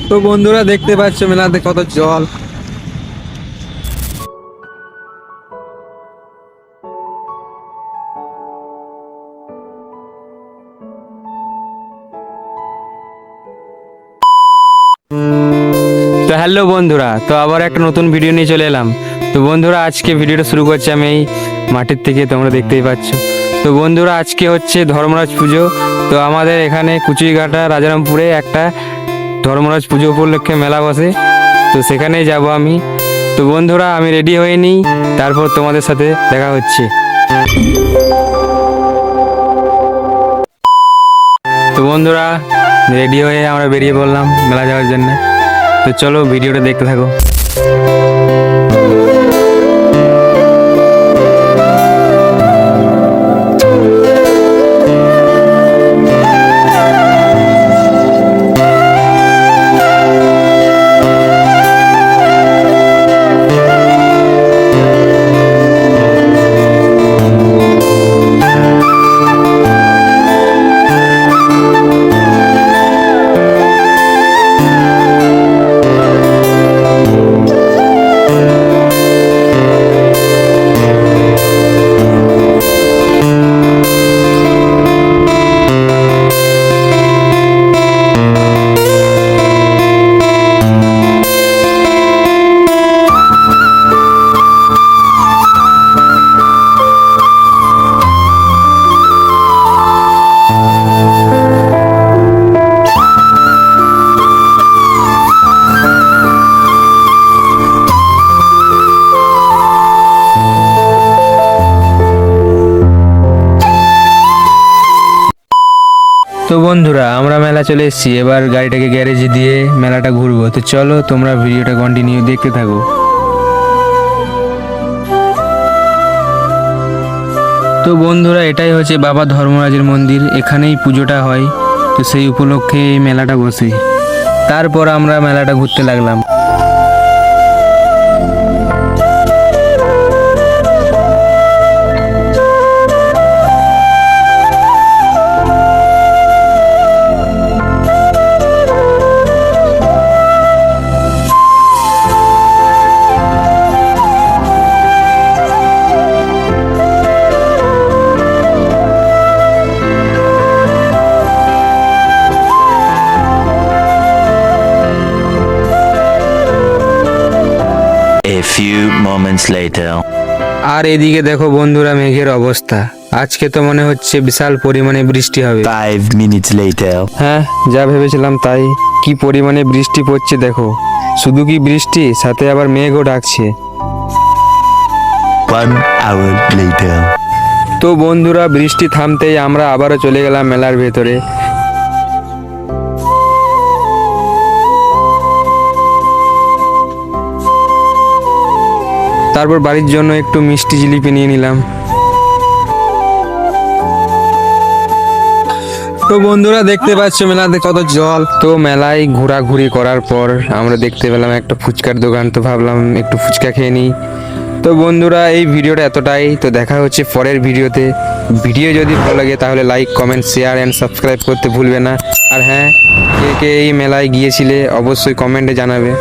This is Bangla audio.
তো বন্ধুরা দেখতে পাচ্ছ মেলাতে কত জল। তো হ্যালো বন্ধুরা, তো আবার একটা নতুন ভিডিও নিয়ে চলে এলাম। তো বন্ধুরা আজকে ভিডিওটা শুরু করছি আমি এই মাঠের থেকে, তোমরা দেখতেই পাচ্ছ। তো বন্ধুরা আজকে হচ্ছে ধর্মরাজ পুজো। তো আমাদের এখানে কুচুইঘাটা রাজারামপুরে একটা ধর্মরাজ পুজো উপলক্ষে মেলা বসে, তো সেখানেই যাব আমি। তো বন্ধুরা আমি রেডি হয়ে নিই, তারপর তোমাদের সাথে দেখা হচ্ছে। তো বন্ধুরা রেডি হয়ে আমরা বেরিয়ে পড়লাম মেলা যাওয়ার জন্য। তো চলো ভিডিওটা দেখতে থাকো। তো বন্ধুরা আমরা মেলা চলে এসেছি, এবার গাড়িটাকে গ্যারেজে দিয়ে মেলাটা ঘুরবো। তো চলো তোমরা ভিডিওটা কন্টিনিউ দেখতে থাকো। তো বন্ধুরা এটাই হচ্ছে বাবা ধর্মরাজের মন্দির, এখানেই পুজোটা হয়। তো সেই উপলক্ষে এই মেলাটা বসে। তারপর আমরা মেলাটা ঘুরতে লাগলাম। A few moments later. আর এদিকে দেখো বন্ধুরা মেঘের অবস্থা, আজকে তো মনে হচ্ছে বিশাল পরিমাণে বৃষ্টি হবে। 5 minutes later. হ্যাঁ যা ভেবেছিলাম তাই, কি পরিমাণে বৃষ্টি পড়ছে দেখো। শুধু কি বৃষ্টি, সাথে আবার মেঘও ডাকছে। 1 hour later. তো বন্ধুরা বৃষ্টি থামতেই আমরা আবারও চলে গেলাম মেলার ভেতরে। তারপর বাড়ির জন্য একটু মিষ্টি জিলিপি নিয়ে নিলাম। তো বন্ধুরা দেখতে পাচ্ছ মেলাতে কত জল। তো মেলায় ঘোরাঘুরি করার পর আমরা দেখতে পেলাম একটা ফুচকার দোকান, তো ভাবলাম একটু ফুচকা খেয়ে নিই। তো বন্ধুরা এই ভিডিওটা এতটাই, তো দেখা হচ্ছে পরের ভিডিওতে। ভিডিও যদি ভালো লাগে তাহলে like, comment, share and subscribe করতে ভুলবে না। আর হ্যাঁ, কে কে এই মেলায় গিয়েছিলে অবশ্যই কমেন্টে জানাবে।